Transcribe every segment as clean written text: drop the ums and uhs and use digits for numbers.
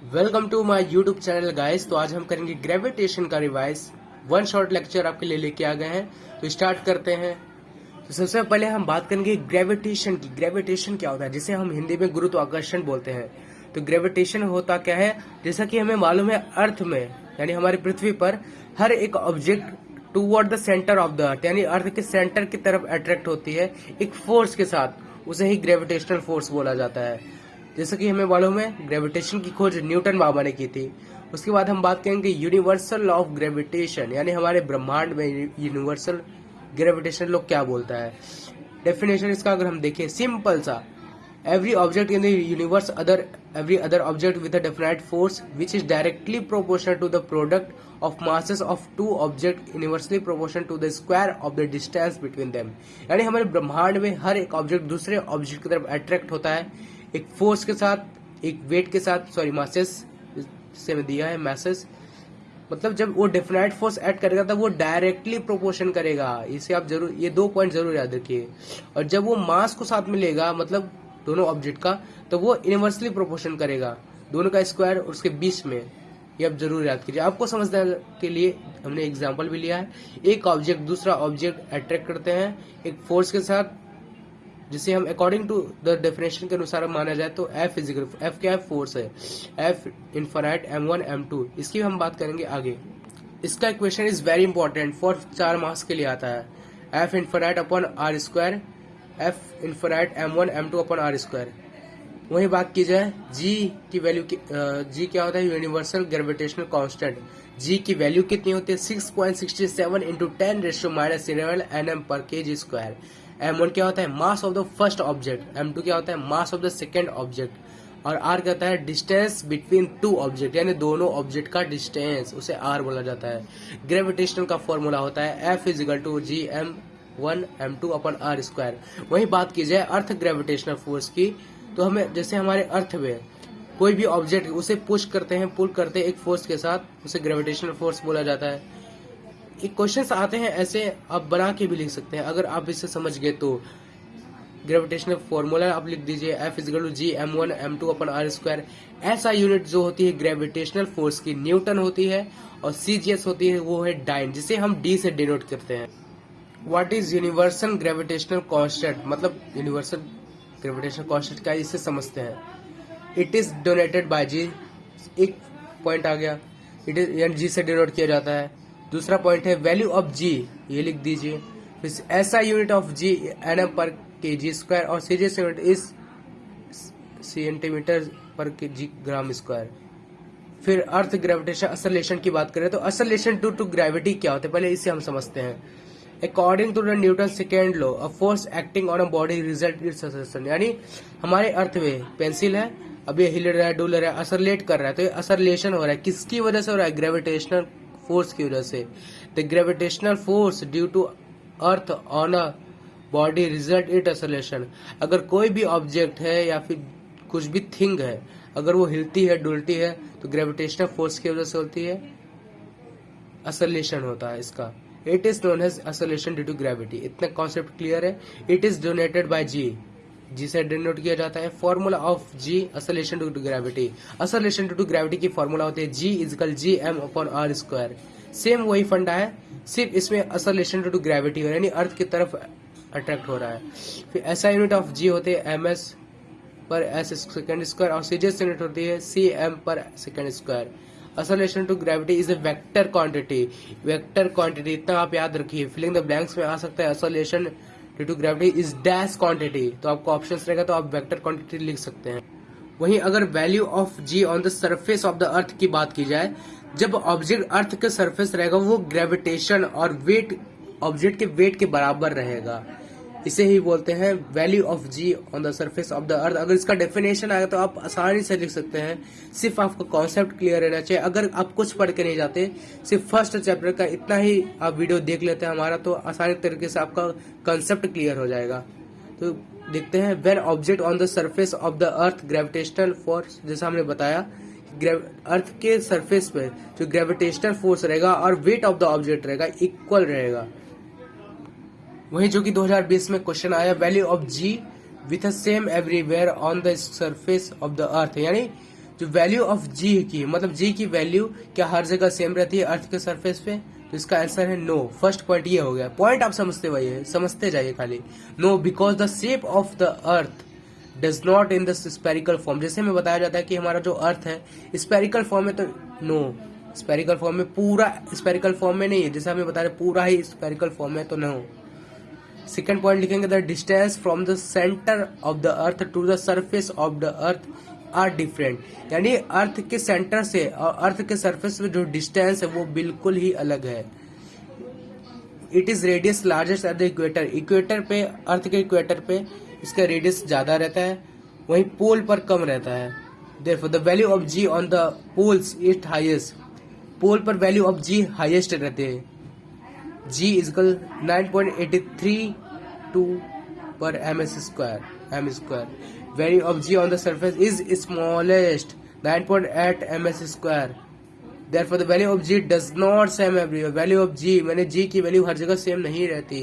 Welcome to my YouTube channel guys. तो आज हम करेंगे ग्रेविटेशन का रिवाइज। वन शॉर्ट लेक्चर आपके लिए लेके आ गए हैं, तो स्टार्ट करते हैं। तो सबसे पहले हम बात करेंगे ग्रेविटेशन की। ग्रेविटेशन क्या होता है, जिसे हम हिंदी में गुरुत्वाकर्षण बोलते हैं। तो ग्रेविटेशन होता क्या है, जैसा कि हमें मालूम है, अर्थ में यानी हमारी पृथ्वी पर हर एक object toward the centre of the earth यानी अर्थ के सेंटर की तरफ अट्रैक्ट होती है एक फोर्स के साथ, उसे ही ग्रेविटेशनल फोर्स बोला जाता है। जैसा कि हमें मालूम है, ग्रेविटेशन की खोज न्यूटन बाबा ने की थी। उसके बाद हम बात करेंगे यूनिवर्सल लॉ ऑफ ग्रेविटेशन, यानी हमारे ब्रह्मांड में यूनिवर्सल ग्रेविटेशन लोग क्या बोलता है। डेफिनेशन इसका अगर हम देखें, सिंपल सा, every object in the universe every other object with a definite force which is directly proportional to the product of masses of two objects inversely proportional to the square of the distance between them। यानी हमारे ब्रह्मांड में हर एक object दूसरे object की तरफ attract होता है एक फोर्स के साथ, एक वेट के साथ, सॉरी मासेस से में दिया है मैसेस, मतलब जब वो डेफिनेट फोर्स ऐड करेगा तब वो डायरेक्टली प्रोपोर्शन करेगा। इसे आप जरूर, ये 2 पॉइंट जरूर याद रखिए। और जब वो मास को साथ में लेगा, मतलब दोनों ऑब्जेक्ट का, तो वो इनवर्सली प्रोपोर्शन करेगा, दोनों का स्क्वायर और उसके बीच में। ये आप जरूर याद कीजिए। आपको समझने के लिए हमने एग्जांपल भी लिया है। एक ऑब्जेक्ट दूसरा ऑब्जेक्ट अट्रैक्ट करते हैं एक फोर्स के साथ, जिसे हम अकॉर्डिंग टू द डेफिनेशन के अनुसार माना जाए तो एफ इजिकल, एफ क्या है, फोर्स है, एफ इनफाइनाइट m1 m2। इसकी हम बात करेंगे आगे। इसका equation is very important for 4 marks के लिए आता है। F infinite upon R square, F infinite m1 m2 upon R square. वही बात की जाए जी की वैल्यू की, जी क्या होता है, यूनिवर्सल ग्रेविटेशनल कांस्टेंट। जी की वैल्यू कितनी होती है, 6.67 इंटू 10⁻⁻11 nm पर kg स्क्वायर। m1 क्या होता है, mass of the first object, m2 क्या होता है, mass of the second object, और r क्या होता है, डिस्टेंस बिटवीन टू ऑब्जेक्ट, यानी दोनों ऑब्जेक्ट का डिस्टेंस, उसे r बोला जाता है। ग्रेविटेशनल का फॉर्मूला होता है F is equal to G m1 m2 upon r square. वही बात की जाए अर्थ ग्रेविटेशनल फोर्स की, तो हमें जैसे हमारे अर्थ में कोई भी ऑब्जेक्ट उसे पुश करते हैं, पुल करते हैं एक फोर्स के साथ, उसे ग्रेविटेशनल फोर्स बोला जाता है। एक क्वेश्चंस आते हैं ऐसे, आप बना के भी लिख सकते हैं अगर आप इसे समझ गए तो। ग्रेविटेशनल फॉर्मूला आप लिख दीजिए, F is equal to G m1 m2 upon r square. ऐसा यूनिट जो होती है ग्रेविटेशनल फोर्स की, न्यूटन होती है, और CGS होती है, वो है डाइन, जिसे हम D से डिनोट करते हैं। What is universal gravitational constant, मतलब यूनिवर्सल ग्रेविटेशनल कांस्टेंट क्या है, इसे समझते हैं। इट इज डोनेटेड बाय जी, एक पॉइंट आ गया, इट इज यानी जी से डिनोट किया जाता है। दूसरा पॉइंट है वैल्यू ऑफ जी, ये लिख दीजिए। फिर ऐसा यूनिट ऑफ जी एनएम पर केजी स्क्वायर, और सीजीएस यूनिट इज सेंटीमीटर पर केजी ग्राम स्क्वायर। फिर अर्थ ग्रेविटेशन असलेशन की बात करें तो असलेशन ड्यू टू ग्रेविटी क्या होता है, पहले इसे हम समझते हैं। According to the Newton second law, a force acting on a body result its acceleration. यानी हमारे अर्थ में पेंसिल है, अब ये हिल रहा है, डुल रहा है, असरलेट कर रहा है, तो ये असरलेशन हो रहा है, किसकी वजह से हो रहा है, ग्रेविटेशनल फोर्स की वजह से। The gravitational force due to earth on a body result it acceleration. अगर कोई भी ऑब्जेक्ट है या फिर कुछ भी थिंग है, अगर वो हिलती है, डुलती है, तो ग्रेविटेशनल फोर्स की वजह से होती है, असलेशन होता है इसका। It is known as acceleration due to gravity. इतना कॉन्सेप्ट क्लियर है। It is denoted by G, G से डिनोट किया जाता है। Formula of G acceleration due to gravity, acceleration due to gravity की फॉर्मूला होती है G equal G M upon R square. Same वही फंडा है, सिर्फ इसमें असलेशन ड्यू टू ग्रेविटी यानी अर्थ की तरफ अट्रैक्ट हो रहा है। फिर ऐसा यूनिट ऑफ जी होते हैं M S per S second square, और सीजीएस यूनिट होती है C M per second square. Acceleration to gravity is a vector quantity, vector quantity इतना आप याद रखिए। फिलिंग द ब्लैंक्स में आ सकता है acceleration due to gravity is dash quantity, तो आपको ऑप्शन रहेगा तो आप वेक्टर क्वांटिटी लिख सकते हैं। वहीं अगर value of G on the surface of the earth की बात की जाए, जब ऑब्जेक्ट अर्थ के सरफेस रहेगा वो ग्रेविटेशन और वेट, ऑब्जेक्ट के वेट के बराबर रहेगा, इसे ही बोलते हैं value of G on the surface of the earth. अगर इसका डेफिनेशन आएगा तो आप आसानी से लिख सकते हैं, सिर्फ आपका कॉन्सेप्ट क्लियर रहना चाहिए। अगर आप कुछ पढ़ के नहीं जाते, सिर्फ फर्स्ट चैप्टर का इतना ही आप वीडियो देख लेते हैं हमारा, तो आसानी तरीके से आपका कॉन्सेप्ट क्लियर हो जाएगा। तो देखते हैं, when object on the surface of the earth gravitational force, जैसा हमने बताया, अर्थ के सरफेस पे जो ग्रेविटेशनल फोर्स रहेगा और वेट ऑफ द ऑब्जेक्ट रहेगा इक्वल रहेगा। वही जो कि 2020 में क्वेश्चन आया, value of G with same everywhere on the surface of the earth, यानी जो वैल्यू ऑफ जी की, मतलब जी की वैल्यू क्या हर जगह सेम रहती है अर्थ के सरफेस पे? तो इसका आंसर है नो। फर्स्ट पॉइंट ये हो गया। पॉइंट आप समझते जाइए खाली। No, because the shape of the earth does not in the spherical form. जैसे हमें बताया जाता है कि हमारा जो अर्थ है स्पेरिकल फॉर्म में, तो नो, स्पेरिकल फॉर्म में, पूरा स्पेरिकल फॉर्म में नहीं है। जैसे हमें बता रहे पूरा ही स्पेरिकल फॉर्म में, तो नो। सेकेंड पॉइंट लिखेंगे the distance from the centre of the earth to the surface of the earth are different. यानी अर्थ के सेंटर से और अर्थ के सरफेस में जो डिस्टेंस है वो बिल्कुल ही अलग है। It is radius largest at the equator. Equator पे, अर्थ के इक्वेटर पे इसका रेडियस ज्यादा रहता है, वहीं पोल पर कम रहता है। Therefore the value of G on the poles is highest. Pole पर वैल्यू ऑफ जी हाईएस्ट रहते हैं। G is equal 9.832 per ms square. Value of G on the surface is smallest, 9.8 ms square. Therefore the value of G does not same everywhere. Value of G मैंने G की value हर जगह same नहीं रहती।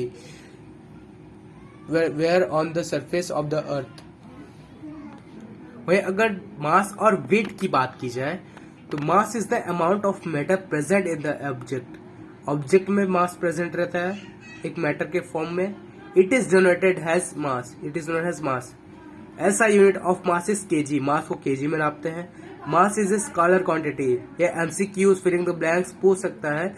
Where on the surface of the earth. वहीं अगर मास और wait की बात की जाए तो मास is the amount of matter present in the object. Object में मास प्रेजेंट रहता है एक मैटर के फॉर्म में। It is generated has mass, it is known as mass. ऐसा unit of mass is KG. Mass को केजी में नापते हैं। Mass is a scalar quantity. ये एमसीक्यूज फिलिंग द ब्लैंक्स पूछ सकता है।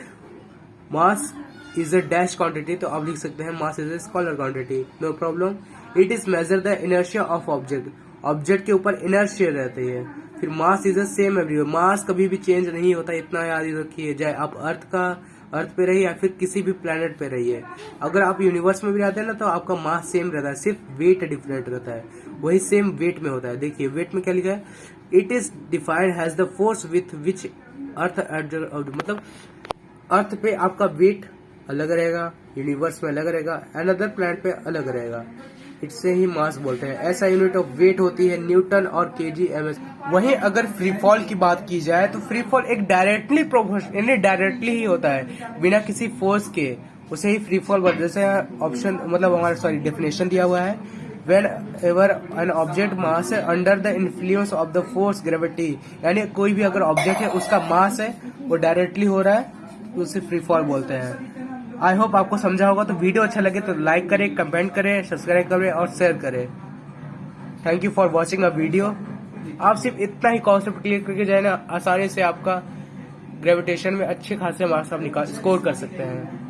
Mass is a dash quantity, तो आप लिख सकते हैं mass is a scalar quantity, no problem. It is measure the inertia of object. Object के ऊपर इनर्शिया रहती है। फिर मास is the same everywhere. Mass कभी भी चेंज नहीं होता, इतना याद रखिए। चाहे आप अर्थ पे रहिए या फिर किसी भी प्लेनेट पे रहिए। अगर आप यूनिवर्स में भी रहते हैं ना तो आपका मास सेम रहता है, सिर्फ वेट डिफरेंट रहता है। वही सेम वेट में होता है। देखिए वेट में क्या लिखा है, it is defined as the force with which earth, मतलब अर्थ पे आपका वेट अलग रहेगा, यूनिवर्स में अलग रहेगा, अनदर प्लैनेट पे अलग रहेगा। इससे ही मास बोलते हैं। ऐसा यूनिट ऑफ वेट होती है न्यूटन और केजी एमएस। वहीं अगर फ्री फॉल की बात की जाए तो फ्री फॉल एक डायरेक्टली ही होता है, बिना किसी फोर्स के, उसे ही फ्री फॉल बोलते हैं। जैसे ऑप्शन, मतलब हमारा डेफिनेशन दिया हुआ है, whenever an object mass है under the influence of the force gravity. यानी कोई भी अगर ऑब्जेक्ट है उसका मास है वो डायरेक्टली हो रहा है तो उसे फ्री फॉल बोलते हैं। आई होप आपको समझा होगा। तो वीडियो अच्छा लगे तो लाइक करें, कमेंट करें, सब्सक्राइब करें और शेयर करें। Thank you for watching a video. आप सिर्फ इतना ही कॉन्सेप्ट क्लियर करके जाए ना, आसानी से आपका ग्रेविटेशन में अच्छे खासे मार्क्स आप स्कोर कर सकते हैं।